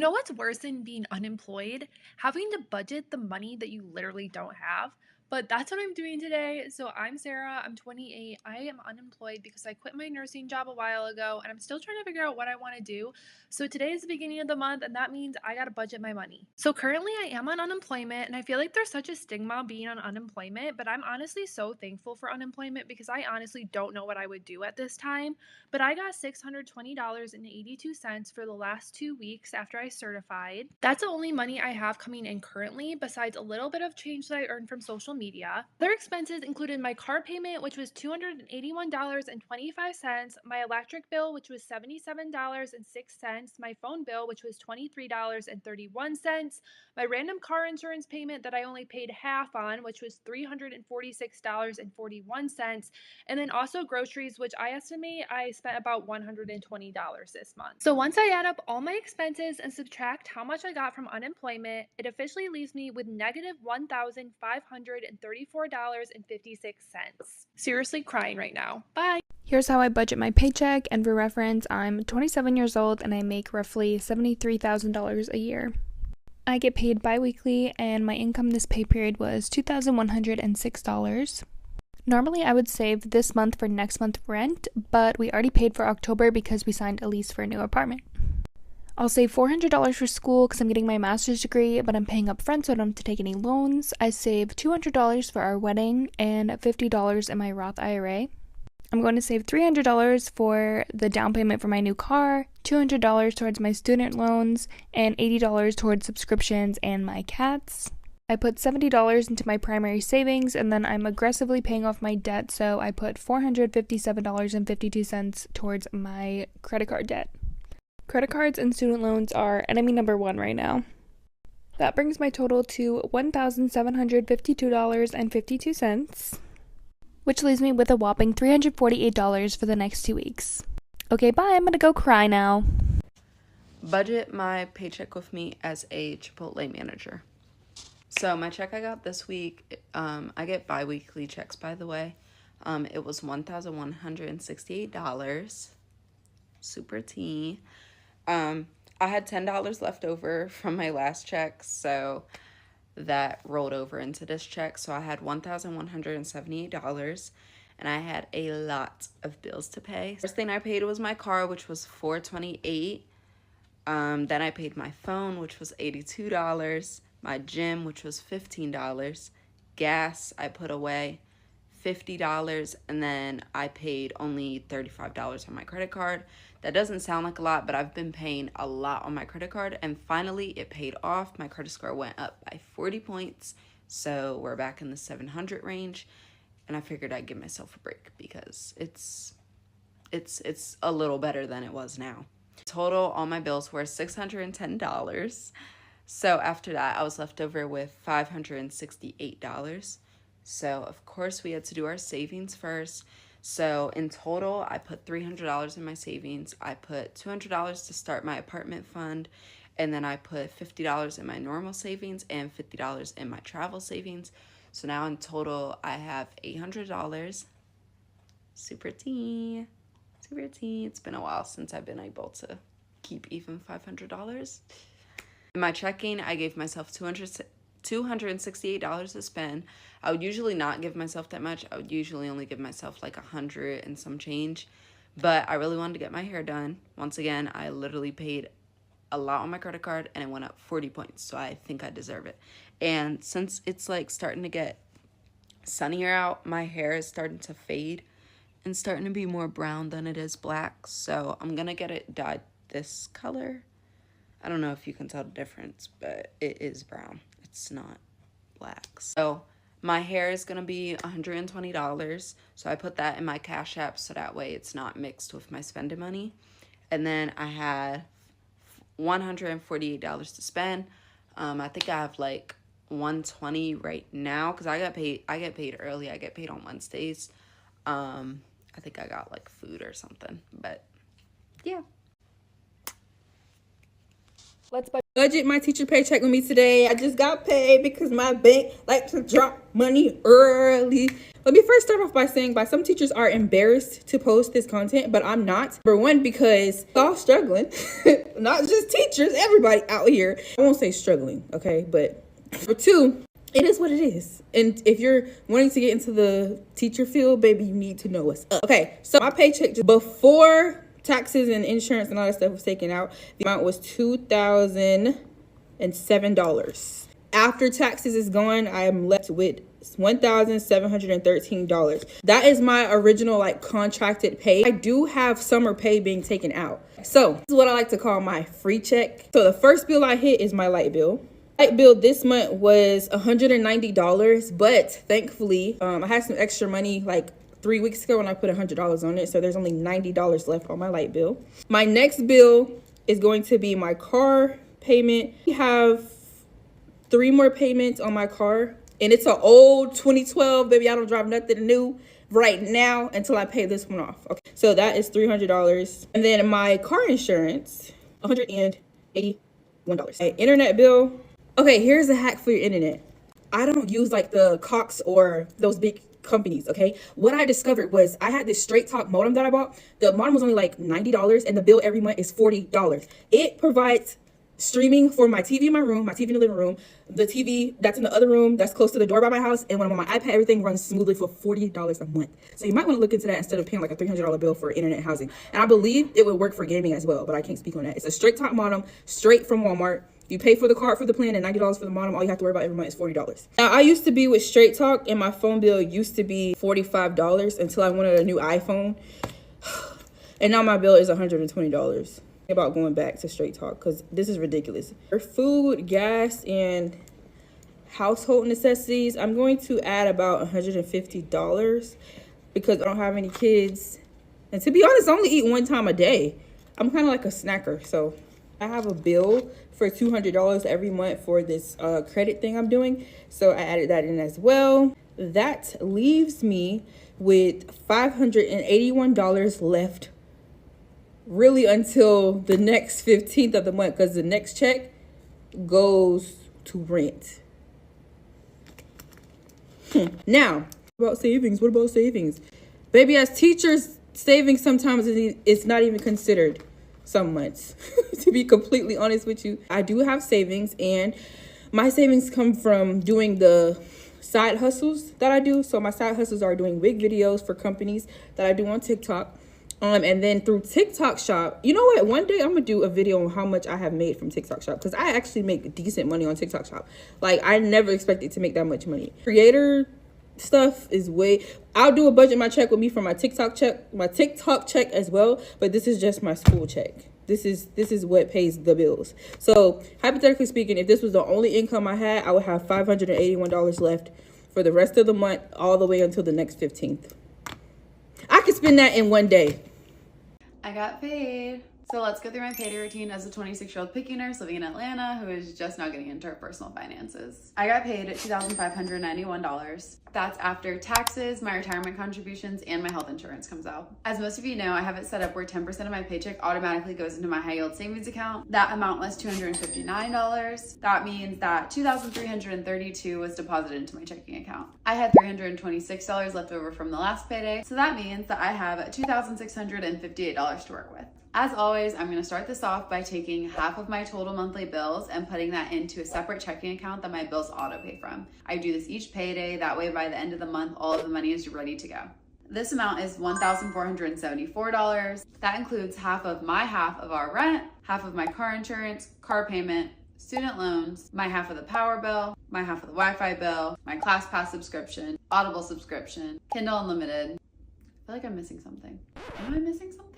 You know what's worse than being unemployed? Having to budget the money that you literally don't have. But that's what I'm doing today. So I'm Sarah, I'm 28. I am unemployed because I quit my nursing job a while ago and I'm still trying to figure out what I want to do. So today is the beginning of the month and that means I got to budget my money. So currently I am on unemployment and I feel like there's such a stigma being on unemployment, but I'm honestly so thankful for unemployment because I honestly don't know what I would do at this time. But I got $620.82 for the last 2 weeks after I certified. That's the only money I have coming in currently, besides a little bit of change that I earned from social media. Other expenses included my car payment, which was $281.25, my electric bill, which was $77.06, my phone bill, which was $23.31, my random car insurance payment that I only paid half on, which was $346.41, and then also groceries, which I estimate I spent about $120 this month. So once I add up all my expenses and subtract how much I got from unemployment, it officially leaves me with negative $1,534.56. Seriously crying right now. Bye. Here's how I budget my paycheck, and for reference, I'm 27 years old and I make roughly $73,000 a year. I get paid bi-weekly and my income this pay period was $2,106. Normally I would save this month for next month's rent, but we already paid for October because we signed a lease for a new apartment. I'll save $400 for school because I'm getting my master's degree, but I'm paying up front so I don't have to take any loans. I save $200 for our wedding and $50 in my Roth IRA. I'm going to save $300 for the down payment for my new car, $200 towards my student loans, and $80 towards subscriptions and my cats. I put $70 into my primary savings, and then I'm aggressively paying off my debt, so I put $457.52 towards my credit card debt. Credit cards and student loans are enemy number one right now. That brings my total to $1,752.52. Which leaves me with a whopping $348 for the next 2 weeks. Okay, bye, I'm gonna go cry now. Budget my paycheck with me as a Chipotle manager. So my check I got this week, I get bi-weekly checks, by the way. It was $1,168. Super tea. I had $10 left over from my last check, so that rolled over into this check. So I had $1,178 and I had a lot of bills to pay. First thing I paid was my car, which was $428. Then I paid my phone, which was $82, my gym, which was $15, gas I put away $50, and then I paid only $35 on my credit card. That doesn't sound like a lot, but I've been paying a lot on my credit card, and finally it paid off. My credit score went up by 40 points, so we're back in the 700 range, and I figured I'd give myself a break because it's a little better than it was now. Total, all my bills were $610. So after that, I was left over with $568. So of course we had to do our savings first. So in total, I put $300 in my savings. I put $200 to start my apartment fund. And then I put $50 in my normal savings and $50 in my travel savings. So now in total, I have $800. Super tea. Super tea. It's been a while since I've been able to keep even $500. In my checking, I gave myself $268 to spend. I would usually not give myself that much. I would usually only give myself like 100 and some change. But I really wanted to get my hair done. Once again, I literally paid a lot on my credit card and it went up 40 points. So I think I deserve it. And since it's like starting to get sunnier out, my hair is starting to fade and starting to be more brown than it is black. So I'm going to get it dyed this color. I don't know if you can tell the difference, but it is brown. It's not black. So my hair is going to be $120. So I put that in my Cash App so that way it's not mixed with my spending money. And then I had $148 to spend. I think I have like $120 right now because I get paid early. I get paid on Wednesdays. I think I got like food or something, but yeah. Let's budget my teacher paycheck with me today. I just got paid because my bank likes to drop money early. Let me first start off by saying some teachers are embarrassed to post this content, but I'm not. Number one, because we're all struggling. Not just teachers, everybody out here. I won't say struggling, okay? But number two, it is what it is. And if you're wanting to get into the teacher field, baby, you need to know what's up. Okay, so my paycheck just before taxes and insurance and all that stuff was taken out, the amount was $2,007. After taxes is gone, I am left with $1,713. That is my original contracted pay. I do have summer pay being taken out. So this is what I like to call my free check. So the first bill I hit is my light bill. Light bill this month was $190, but thankfully I had some extra money 3 weeks ago when I put $100 on it. So there's only $90 left on my light bill. My next bill is going to be my car payment. We have 3 more payments on my car. And it's an old 2012, baby. I don't drive nothing new right now until I pay this one off. Okay, so that is $300. And then my car insurance, $181. My internet bill. Okay, here's a hack for your internet. I don't use the Cox or those big companies, okay? What I discovered was I had this Straight Talk modem that I bought. The modem was only $90 and the bill every month is $40. It provides streaming for my TV in my room, my TV in the living room, the TV that's in the other room that's close to the door by my house, and when I'm on my iPad, everything runs smoothly for $40 a month. So you might want to look into that instead of paying a $300 bill for internet housing. And I believe it would work for gaming as well, but I can't speak on that. It's a Straight Talk modem, straight from Walmart. You pay for the card for the plan and $90 for the modem. All you have to worry about every month is $40. Now, I used to be with Straight Talk and my phone bill used to be $45 until I wanted a new iPhone. And now my bill is $120. About going back to Straight Talk because this is ridiculous. For food, gas, and household necessities, I'm going to add about $150 because I don't have any kids. And to be honest, I only eat 1 time a day. I'm kind of like a snacker. So I have a bill for $200 every month for this credit thing I'm doing. So I added that in as well. That leaves me with $581 left really until the next 15th of the month because the next check goes to rent. Now, what about savings? Baby, as teachers, savings sometimes it's not even considered some months. To be completely honest with you, I do have savings, and my savings come from doing the side hustles that I do. So my side hustles are doing wig videos for companies that I do on TikTok. And then through TikTok Shop, you know what? One day I'm gonna do a video on how much I have made from TikTok Shop because I actually make decent money on TikTok Shop. I never expected to make that much money. Creator stuff is I'll do a budget my check with me for my TikTok check as well. But this is just my school check. This is what pays the bills. So hypothetically speaking, if this was the only income I had, I would have $581 left for the rest of the month, all the way until the next 15th. I could spend that in one day. I got paid. So let's go through my payday routine as a 26-year-old picky nurse living in Atlanta who is just now getting into her personal finances. I got paid $2,591. That's after taxes, my retirement contributions, and my health insurance comes out. As most of you know, I have it set up where 10% of my paycheck automatically goes into my high yield savings account. That amount was $259. That means that $2,332 was deposited into my checking account. I had $326 left over from the last payday. So that means that I have $2,658 to work with. As always, I'm gonna start this off by taking half of my total monthly bills and putting that into a separate checking account that my bills auto pay from. I do this each payday, that way by the end of the month, all of the money is ready to go. This amount is $1,474. That includes half of our rent, half of my car insurance, car payment, student loans, my half of the power bill, my half of the Wi-Fi bill, my ClassPass subscription, Audible subscription, Kindle Unlimited. I feel like I'm missing something. Am I missing something?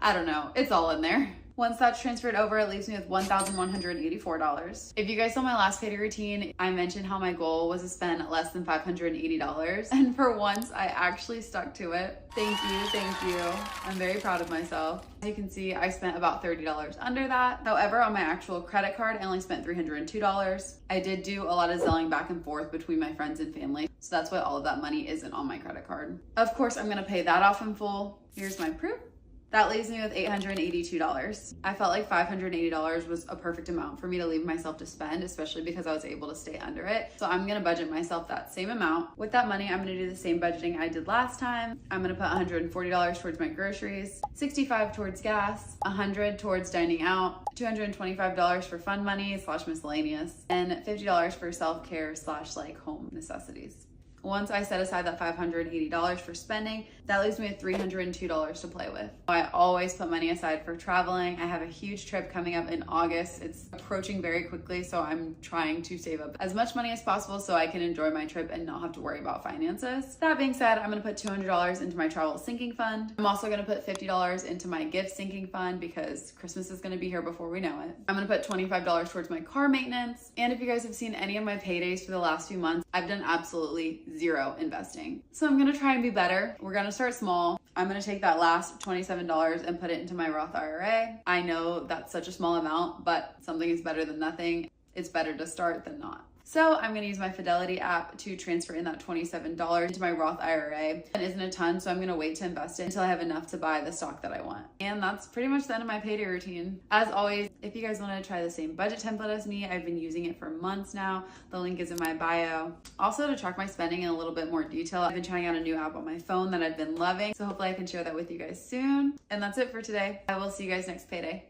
I don't know, it's all in there. Once that's transferred over, it leaves me with $1,184. If you guys saw my last payday routine, I mentioned how my goal was to spend less than $580. And for once, I actually stuck to it. Thank you. I'm very proud of myself. As you can see, I spent about $30 under that. However, on my actual credit card, I only spent $302. I did do a lot of zelling back and forth between my friends and family. So that's why all of that money isn't on my credit card. Of course, I'm gonna pay that off in full. Here's my proof That leaves me with $882. I felt like $580 was a perfect amount for me to leave myself to spend, especially because I was able to stay under it. So I'm gonna budget myself that same amount. With that money, I'm gonna do the same budgeting I did last time. I'm gonna put $140 towards my groceries, $65 towards gas, $100 towards dining out, $225 for fun money / miscellaneous, and $50 for self-care / like home necessities. Once I set aside that $580 for spending, that leaves me with $302 to play with. I always put money aside for traveling. I have a huge trip coming up in August. It's approaching very quickly, so I'm trying to save up as much money as possible so I can enjoy my trip and not have to worry about finances. That being said, I'm gonna put $200 into my travel sinking fund. I'm also gonna put $50 into my gift sinking fund because Christmas is gonna be here before we know it. I'm gonna put $25 towards my car maintenance. And if you guys have seen any of my paydays for the last few months, I've done absolutely zero investing. So I'm gonna try and be better. We're gonna start small. I'm gonna take that last $27 and put it into my Roth IRA. I know that's such a small amount, but something is better than nothing. It's better to start than not. So I'm gonna use my Fidelity app to transfer in that $27 into my Roth IRA. It isn't a ton, so I'm gonna wait to invest it until I have enough to buy the stock that I want. And that's pretty much the end of my payday routine. As always, if you guys wanna try the same budget template as me, I've been using it for months now. The link is in my bio. Also, to track my spending in a little bit more detail, I've been trying out a new app on my phone that I've been loving. So hopefully I can share that with you guys soon. And that's it for today. I will see you guys next payday.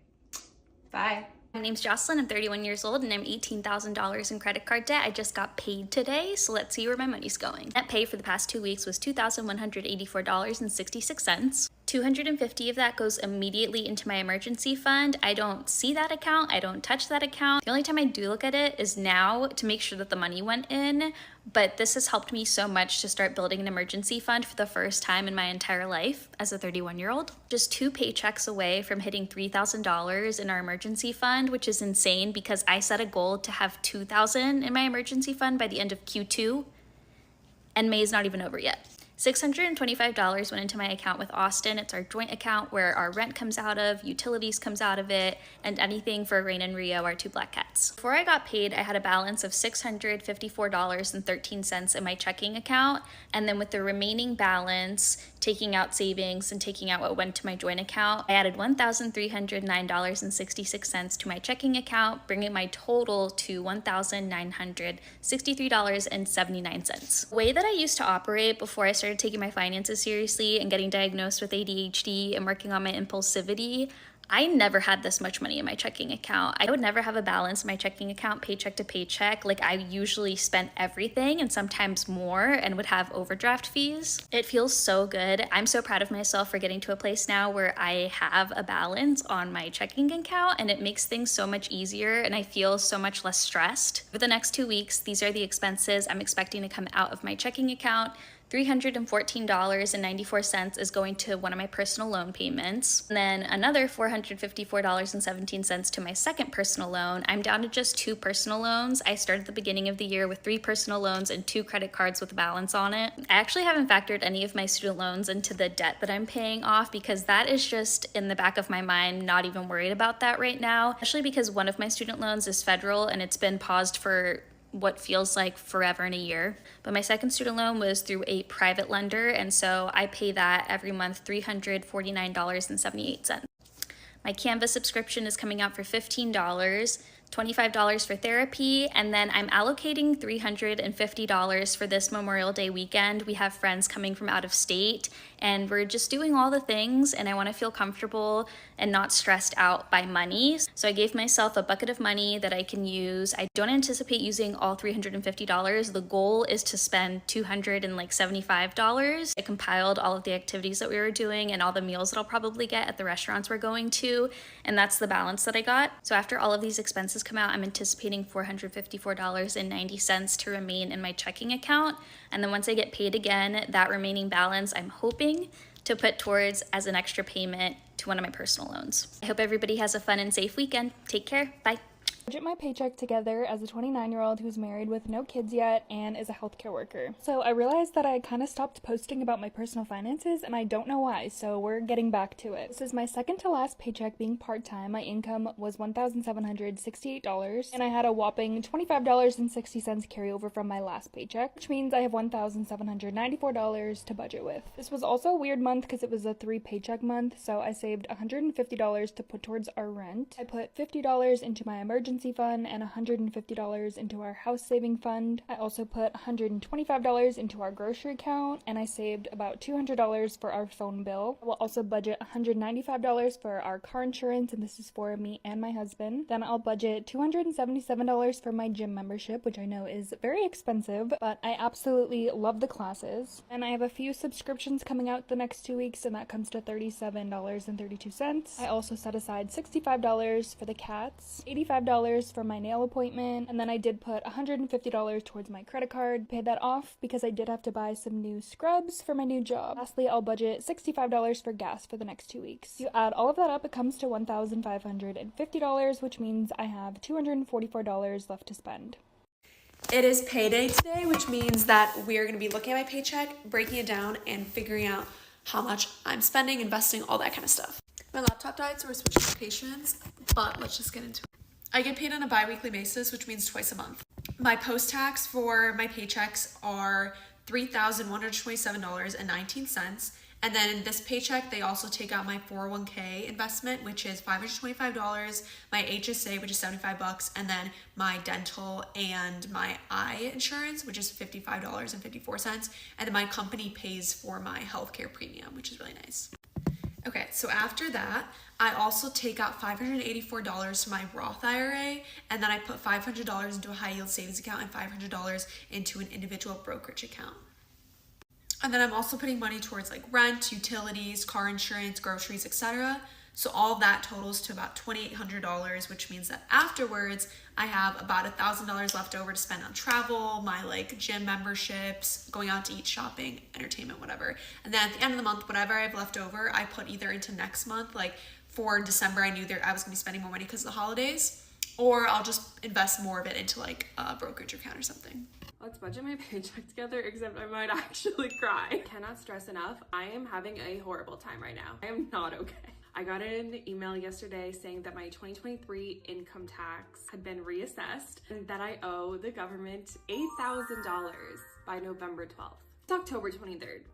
Bye. My name's Jocelyn, I'm 31 years old and I'm $18,000 in credit card debt. I just got paid today, so let's see where my money's going. Net pay for the past 2 weeks was $2,184.66. $250 of that goes immediately into my emergency fund. I don't see that account, I don't touch that account. The only time I do look at it is now to make sure that the money went in, but this has helped me so much to start building an emergency fund for the first time in my entire life as a 31-year-old. Just 2 paychecks away from hitting $3,000 in our emergency fund, which is insane because I set a goal to have $2,000 in my emergency fund by the end of Q2, and May is not even over yet. $625 went into my account with Austin. It's our joint account where our rent comes out of, utilities comes out of it, and anything for Rain and Rio, our 2 black cats. Before I got paid, I had a balance of $654.13 in my checking account, and then with the remaining balance, taking out savings and taking out what went to my joint account, I added $1,309.66 to my checking account, bringing my total to $1,963.79. The way that I used to operate before I started taking my finances seriously and getting diagnosed with ADHD and working on my impulsivity, I never had this much money in my checking account. I would never have a balance in my checking account paycheck to paycheck. Like, I usually spent everything and sometimes more and would have overdraft fees. It feels so good. I'm so proud of myself for getting to a place now where I have a balance on my checking account, and it makes things so much easier and I feel so much less stressed. For the next 2 weeks, these are the expenses I'm expecting to come out of my checking account. $314.94 is going to one of my personal loan payments. And then another $454.17 to my second personal loan. I'm down to just 2 personal loans. I started at the beginning of the year with 3 personal loans and 2 credit cards with a balance on it. I actually haven't factored any of my student loans into the debt that I'm paying off because that is just in the back of my mind, not even worried about that right now, especially because one of my student loans is federal and it's been paused for what feels like forever and a year. But my second student loan was through a private lender, and so I pay that every month, $349.78. My Canva subscription is coming out for $15, $25 for therapy, and then I'm allocating $350 for this Memorial Day weekend. We have friends coming from out of state, and we're just doing all the things, and I want to feel comfortable and not stressed out by money. So I gave myself a bucket of money that I can use. I don't anticipate using all $350. The goal is to spend $275. I compiled all of the activities that we were doing and all the meals that I'll probably get at the restaurants we're going to, and that's the balance that I got. So after all of these expenses come out, I'm anticipating $454.90 to remain in my checking account. And then once I get paid again, that remaining balance I'm hoping to put towards as an extra payment to one of my personal loans. I hope everybody has a fun and safe weekend. Take care. Bye. Budget my paycheck together as a 29-year-old who's married with no kids yet and is a healthcare worker. So I realized that I kind of stopped posting about my personal finances and I don't know why, so we're getting back to it. This is my second to last paycheck being part-time. My income was $1,768 and I had a whopping $25.60 carryover from my last paycheck, which means I have $1,794 to budget with. This was also a weird month because it was a 3-paycheck month, so I saved $150 to put towards our rent. I put $50 into my emergency fund and $150 into our house saving fund. I also put $125 into our grocery account, and I saved about $200 for our phone bill. I will also budget $195 for our car insurance, and this is for me and my husband. Then I'll budget $277 for my gym membership, which I know is very expensive, but I absolutely love the classes. And I have a few subscriptions coming out the next 2 weeks, and that comes to $37.32. I also set aside $65 for the cats, $85 for my nail appointment, and then I did put $150 towards my credit card, paid that off because I did have to buy some new scrubs for my new job. Lastly, I'll budget $65 for gas for the next 2 weeks. If you add all of that up, it comes to $1,550, which means I have $244 left to spend. It is payday today, which means that we are going to be looking at my paycheck, breaking it down, and figuring out how much I'm spending, investing, all that kind of stuff. My laptop died, so we're switching locations, but let's just get into it. I get paid on a bi-weekly basis, which means twice a month. My post-tax for my paychecks are $3,127.19. And then in this paycheck, they also take out my 401k investment, which is $525, my HSA, which is $75, and then my dental and my eye insurance, which is $55.54. And then my company pays for my healthcare premium, which is really nice. Okay, so after that, I also take out $584 from my Roth IRA, and then I put $500 into a high yield savings account and $500 into an individual brokerage account. And then I'm also putting money towards like rent, utilities, car insurance, groceries, etc. So all of that totals to about $2,800, which means that afterwards I have about $1,000 left over to spend on travel, my like gym memberships, going out to eat, shopping, entertainment, whatever. And then at the end of the month, whatever I have left over, I put either into next month, like for December, I knew that I was gonna be spending more money because of the holidays, or I'll just invest more of it into like a brokerage account or something. Let's budget my paycheck together, except I might actually cry. I cannot stress enough. I am having a horrible time right now. I am not okay. I got an email yesterday saying that my 2023 income tax had been reassessed and that I owe the government $8,000 by November 12th. It's October 23rd.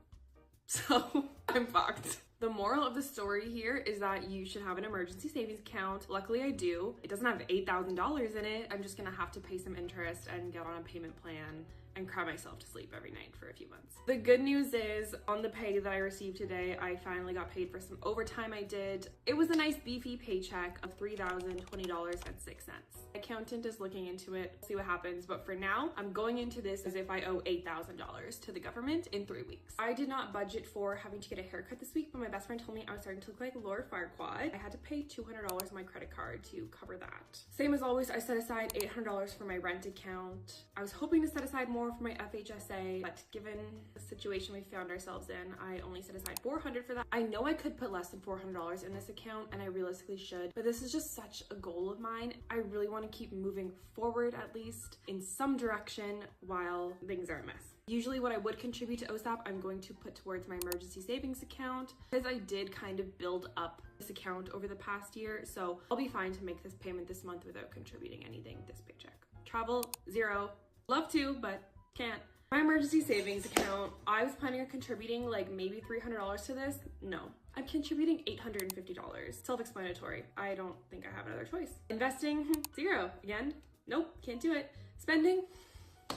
So I'm fucked. The moral of the story here is that you should have an emergency savings account. Luckily I do. It doesn't have $8,000 in it. I'm just gonna have to pay some interest and get on a payment plan and cry myself to sleep every night for a few months. The good news is on the pay that I received today, I finally got paid for some overtime I did. It was a nice beefy paycheck of $3,020.06. Accountant is looking into it, see what happens, but for now, I'm going into this as if I owe $8,000 to the government in 3 weeks. I did not budget for having to get a haircut this week, but my best friend told me I was starting to look like Laura Farquaad. I had to pay $200 on my credit card to cover that. Same as always, I set aside $800 for my rent account. I was hoping to set aside more for my FHSA, but given the situation we found ourselves in, I only set aside $400 for that. I know I could put less than $400 in this account, and I realistically should, but this is just such a goal of mine. I really want to keep moving forward, at least in some direction, while things are a mess. Usually what I would contribute to OSAP, I'm going to put towards my emergency savings account, because I did kind of build up this account over the past year, so I'll be fine to make this payment this month without contributing anything this paycheck. Travel, zero. Love to, but can't. My emergency savings account, I was planning on contributing like maybe $300 to this. No, I'm contributing $850. Self-explanatory. I don't think I have another choice. Investing, zero. Again, nope, can't do it. Spending,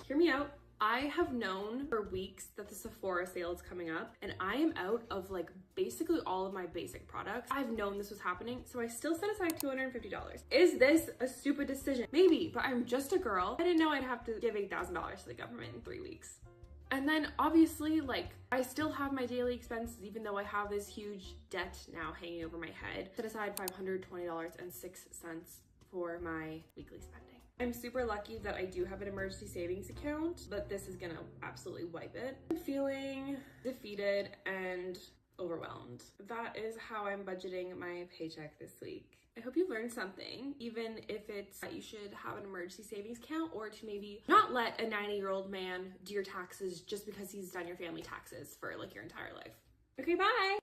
hear me out. I have known for weeks that the Sephora sale is coming up and I am out of like basically all of my basic products. I've known this was happening, so I still set aside $250. Is this a stupid decision? Maybe, but I'm just a girl. I didn't know I'd have to give $8,000 to the government in 3 weeks. And then obviously, like, I still have my daily expenses, even though I have this huge debt now hanging over my head. Set aside $520.06 for my weekly spending. I'm super lucky that I do have an emergency savings account, but this is gonna absolutely wipe it. I'm feeling defeated and overwhelmed. That is how I'm budgeting my paycheck this week. I hope you learned something, even if it's that you should have an emergency savings account, or to maybe not let a 90-year-old man do your taxes just because he's done your family taxes for like your entire life. Okay, bye.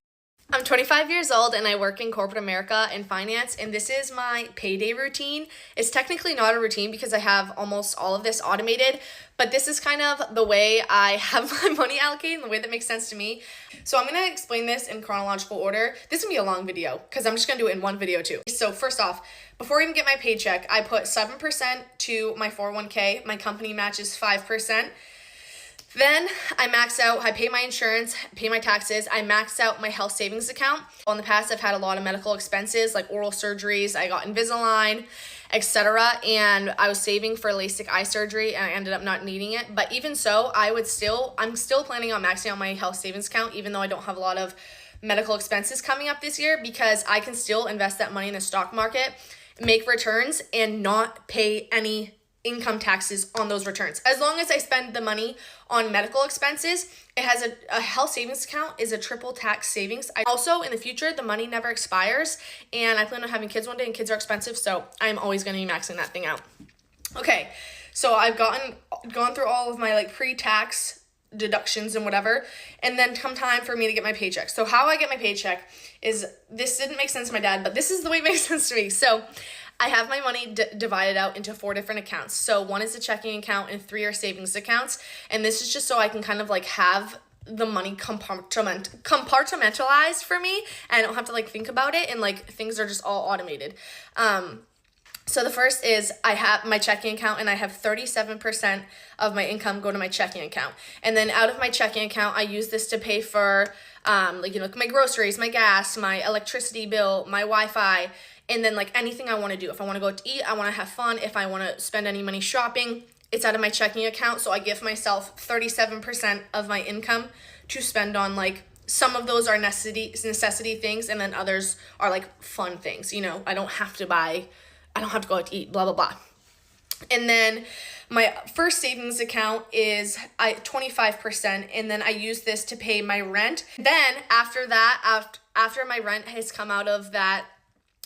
I'm 25 years old and I work in corporate America in finance, and this is my payday routine. It's technically not a routine because I have almost all of this automated, but this is kind of the way I have my money allocated and the way that makes sense to me. So I'm going to explain this in chronological order. This is going to be a long video because I'm just going to do it in one video too. So first off, before I even get my paycheck, I put 7% to my 401k. My company matches 5%. Then I max out, I pay my insurance, pay my taxes, I max out my health savings account. In the past, I've had a lot of medical expenses like oral surgeries, I got Invisalign, etc. And I was saving for LASIK eye surgery and I ended up not needing it. But even so, I'm still planning on maxing out my health savings account, even though I don't have a lot of medical expenses coming up this year, because I can still invest that money in the stock market, make returns, and not pay any income taxes on those returns. As long as I spend the money on medical expenses, it has a health savings account is a triple tax savings. Also, in the future, the money never expires, and I plan on having kids one day, and kids are expensive, so I'm always going to be maxing that thing out. Okay, so I've gone through all of my like pre-tax deductions and whatever, and then come time for me to get my paycheck. So how I get my paycheck is, this didn't make sense to my dad, but this is the way it makes sense to me. So I have my money divided out into 4 different accounts. So 1 is a checking account and 3 are savings accounts. And this is just so I can kind of like have the money compartmentalized for me, and I don't have to like think about it, and like things are just all automated. So the first is I have my checking account, and I have 37% of my income go to my checking account. And then out of my checking account, I use this to pay for my groceries, my gas, my electricity bill, my Wi-Fi, and then like anything I want to do. If I want to go out to eat, I want to have fun, if I want to spend any money shopping, it's out of my checking account. So I give myself 37% of my income to spend on, like, some of those are necessity things, and then others are like fun things. I don't have to go out to eat, blah, blah, blah. And then my first savings account is 25%, and then I use this to pay my rent. Then after that, after my rent has come out of that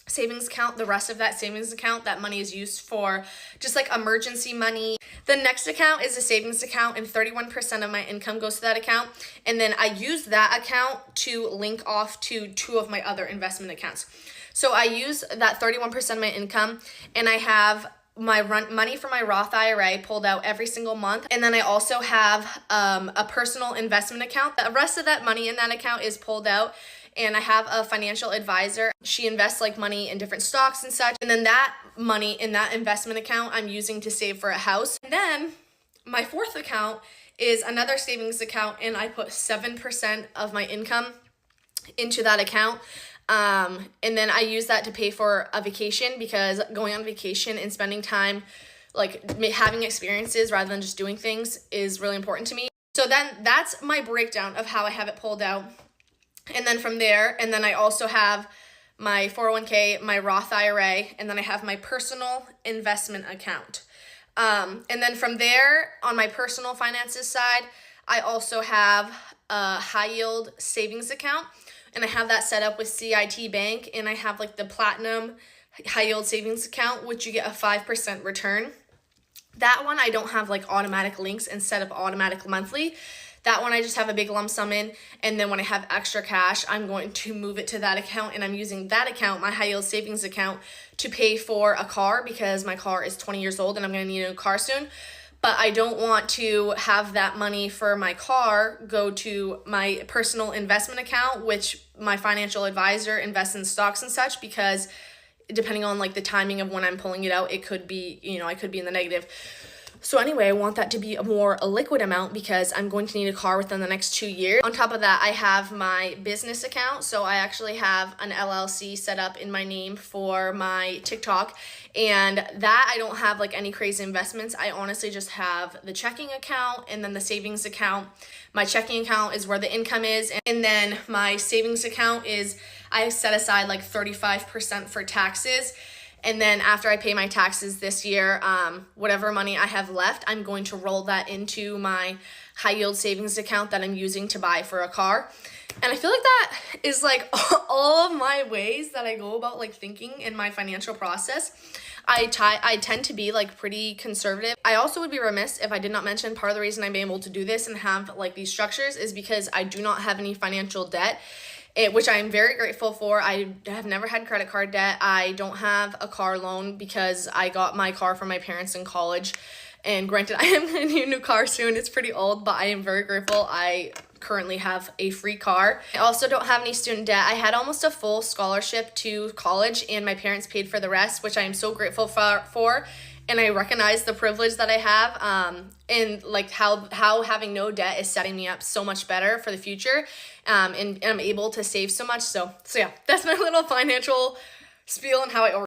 savings account, the rest of that savings account, that money is used for just like emergency money. The next account is a savings account, and 31% of my income goes to that account. And then I use that account to link off to 2 of my other investment accounts. So I use that 31% of my income, and I have my money for my Roth IRA pulled out every single month. And then I also have a personal investment account. The rest of that money in that account is pulled out, and I have a financial advisor. She invests like money in different stocks and such. And then that money in that investment account I'm using to save for a house. And then my 4th account is another savings account, and I put 7% of my income into that account. And then I use that to pay for a vacation, because going on vacation and spending time, like having experiences rather than just doing things, is really important to me. So then that's my breakdown of how I have it pulled out. And then from there, and then I also have my 401k, my Roth IRA, and then I have my personal investment account. And then from there, on my personal finances side, I also have a high yield savings account, and I have that set up with CIT Bank, and I have like the platinum high yield savings account, which you get a 5% return. That one I don't have like automatic links instead of automatic monthly. That one I just have a big lump sum in, and then when I have extra cash, I'm going to move it to that account, and I'm using that account, my high yield savings account, to pay for a car, because my car is 20 years old and I'm going to need a new car soon. But I don't want to have that money for my car go to my personal investment account, which my financial advisor invests in stocks and such, because depending on like the timing of when I'm pulling it out, it could be, I could be in the negative. So anyway, I want that to be a liquid amount, because I'm going to need a car within the next 2 years. On top of that, I have my business account. So I actually have an LLC set up in my name for my TikTok, and that I don't have like any crazy investments. I honestly just have the checking account and then the savings account. My checking account is where the income is, and then my savings account is, I set aside like 35% for taxes. And then after I pay my taxes this year, whatever money I have left, I'm going to roll that into my high yield savings account that I'm using to buy for a car. And I feel like that is like all of my ways that I go about like thinking in my financial process. I tend to be like pretty conservative. I also would be remiss if I did not mention part of the reason I'm able to do this and have like these structures is because I do not have any financial debt. Which I'm very grateful for. I have never had credit card debt. I don't have a car loan because I got my car from my parents in college. And granted, I am going to need a new car soon. It's pretty old, but I am very grateful I currently have a free car. I also don't have any student debt. I had almost a full scholarship to college and my parents paid for the rest, which I am so grateful for. And I recognize the privilege that I have, and like how having no debt is setting me up so much better for the future, and I'm able to save so much. So yeah, that's my little financial spiel and how I